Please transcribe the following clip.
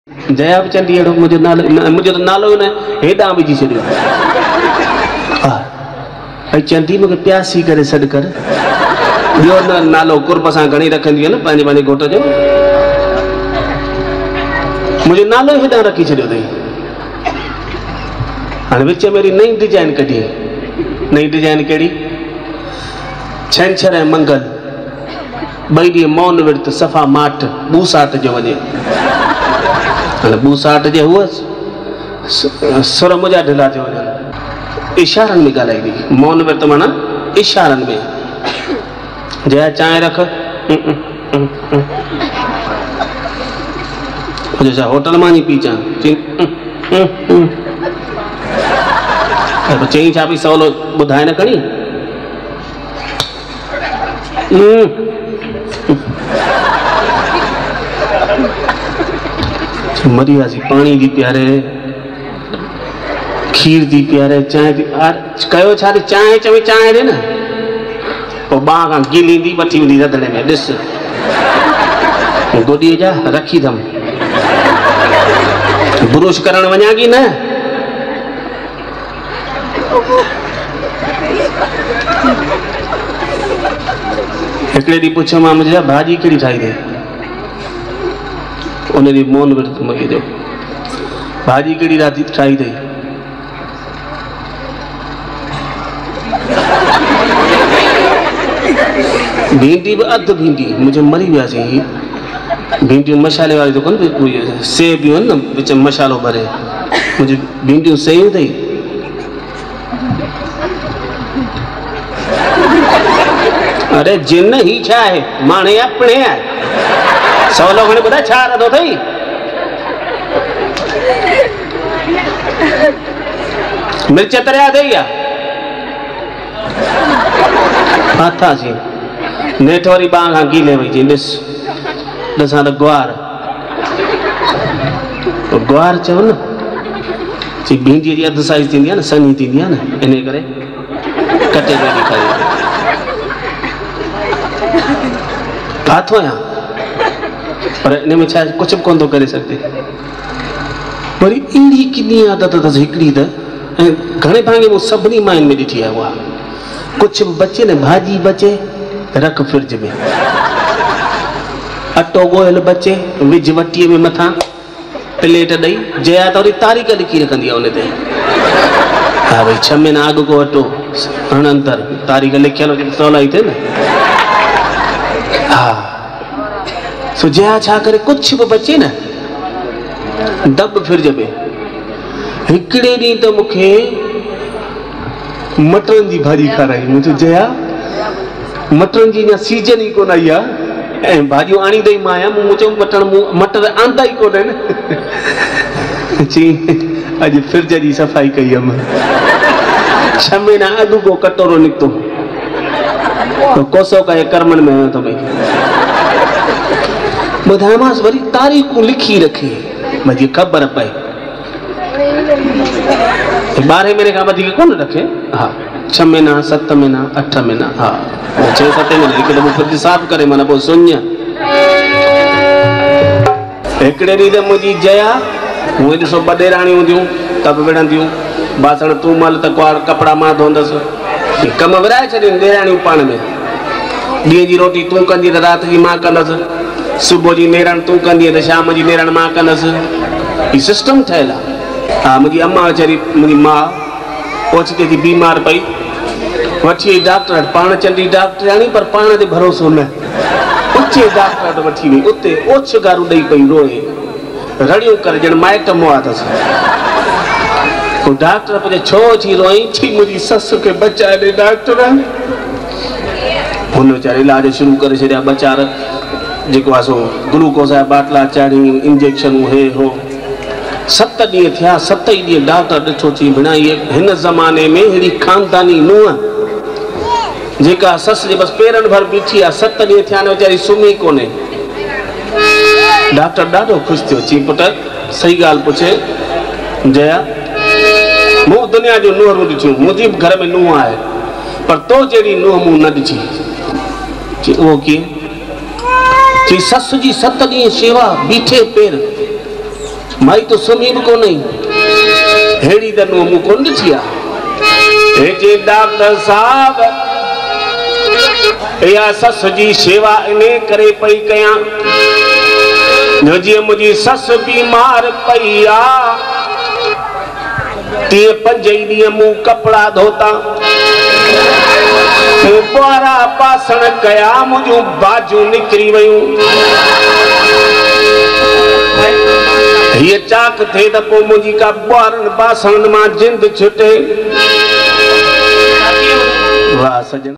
जया भी चंदी अड़ो मुझे तो नालो न हेडा विझी छॾियो भाई चंदी मुझे प्यासी करे सॾ कर ॿियो न नालो कुर्ब सां घणी रखंदी आहे न पंहिंजे घोट जो मुझे नालो हेॾा रखी छॾियो अथई हाणे विच में नई डिजाइन कढी नई डिजाइन कहिड़ी छंछर ऐं मंगल ॿई ॾींहं मौन विर्त सफ़ा माठ बूसाट जो वञे हाणे बूसाट जे हुअ सुर मुंहिंजा ढिला थियो वञनि इशारनि में ॻाल्हाईंदी मौन विर्त माना इशारनि में जया चांहि रख छा होटल मां नी पी अचां चई छा पई सवलो ॿुधाए न खणी मरी वियासीं पानी थी पियारे खीर थी पियारे चांहि थी कयो छा चांहि चवे चांहि ॾे न पोइ ॿाह खां गिल ईंदी वठी वेंदी रंधिणे में ॾिस गोॾीअ जा रखी अथमि ब्रुश करण वञा की न हिकिड़े ॾींहुं पुछियो मां मुंहिंजा भाॼी कहिड़ी ठाही अथई उन ॾींहुं मौन विर्त मॻे जो भाॼी कहिड़ी ठाही अथई भिंडी भी अध भिंडी मुझे मरी वियासीं भिंडियूं मसाले वाली तो कोन सेब भी न विच मसालो भरे मुझे भिंडियूं सयूं अथई अरे जिन ही छा है माणे अपने है सवलो खणी ॿुधाए छा रधो अथई मिर्च तरिया अथई या फाथासीं नेठ वारी ॿाह खां गीले वई चई ॾिस ॾिसां त ग्वार चयो न चई भिंडीअ जी अधु साइज़ थींदी आहे न सनी थींदी आहे न इन करे कटे में ॾेखारी फाथो आहियां पर इन में छा कुझु बि कोन थो करे सघे वरी अहिड़ी किनी आदत अथसि हिकिड़ी त ऐं घणे भाङे मूं सभिनी मायुनि में ॾिठी आहे उहा कुछ भी बचे न भाजी बचे रख फ्रिज में अटो गोयल बचे विझ वटीअ में मथां प्लेट ॾेई जया त वरी तारीख़ लिखी रखंदी आहे उन ते हा भई 6 महीना अॻु को अटो हणंतर तारीख़ लिखियल हुजे सवलाई थिए न हा सो जया छा करे कुछ भी बचे न दब फ्रिज में हिकिड़े ॾींहुं त मूंखे मटरनि जी भाॼी खाराई मुझे जया मटरनि जी अञा सीजन ई कोन आई आहे ऐं भाॼियूं आणींदई मां आहियां मूं चयो मटर आंदा ई कोन आहिनि चई अॼु फ्रिज जी सफ़ाई कई हुअमि 6 महीना अॻु को कटोरो निकितो कोसो कए कर्मनि में आयो त भई ॿुधायोमांसि वरी तारीख़ूं लिखी रखे मुंहिंजी ख़बर पए 12 महीने का वधीक कोन रखे हाँ 6 महीना 7 महीना 8 महीना हाँ 6-7 महीने हिकु दफ़ो फ्रिज साफ़ करे माना पोइ सुञ हिकिड़े ॾींहुं त मुंहिंजी जया मूं ॾिसो 2 ॾेराणियूं हूंदियूं टब विढ़ंदियूं बासण तूं मल त कपिड़ा मां धोईंदसि कम विराए छॾियूं ॾेराणियूं पाण में ॾींहं जी रोटी तूं कंदी त राति जी मां कंदसि सुबुह जी नेरण तूं कंदी त शाम जी नेरण मां कंदसि हीउ सिस्टम ठहियलु आहे हा मुझी अम्मा वेचारी मुझी माँ ओचिते थी बीमार पई वठी वई डॉक्टर पाण चंडी डॉक्टराणी पर पाण ते भरोसो न उचे डॉक्टर वठी वई उते ओछ गारू ॾेई पई रोए रड़ियूं करे ॼण माइट मोआ अथसि पोइ डॉक्टर पुछे छो थी रोई थी मुंहिंजी ससु खे बचाए ॾे डॉक्टर हुन वीचारे इलाज शुरू करे छॾिया ॿचार जेको आहे सो ग्लूकोस जा बाटला चाढ़ियूं इंजेक्शनूं हे हो 7 ॾींहं थिया 7 ई ॾींहं डॉक्टर ॾिठो चई भेण हिन ज़माने में अहिड़ी खानदानी नुंहुं जेका ससु जे बसि पेरनि भर बीठी आहे 7 ॾींहं थिया न वीचारी सुम्ही कोन्हे डॉक्टर ॾाढो ख़ुशि थियो चई पुट सही ॻाल्हि पुछे जया मूं दुनिया जूं नुंहरूं ॾिठियूं मुंहिंजे घर में नुंहुं आहे पर तो जहिड़ी नुंहुं मूं न ॾिठी चई उहो कीअं चई ससु जी 7 ॾींहं शेवा बीठे पेर माई तो सुम्ही भी कोन हेड़ी त मूं कोन ॾिठी आहे। जे डॉक्टर साहब या सस जी शेवा इने करे पई कयां जो जीअं मुंहिंजी सस बीमार पई आहे तीअं 5 ॾींहं मूं कपड़ा धोता ॿुआरा बासण कया मुंहिंजूं बाजूं निकिरी वयूं। हीअ चाक थिए त पोइ मुंहिंजी का ॿुआरनि बासणनि मां जिंद छुटे। वाह सजन।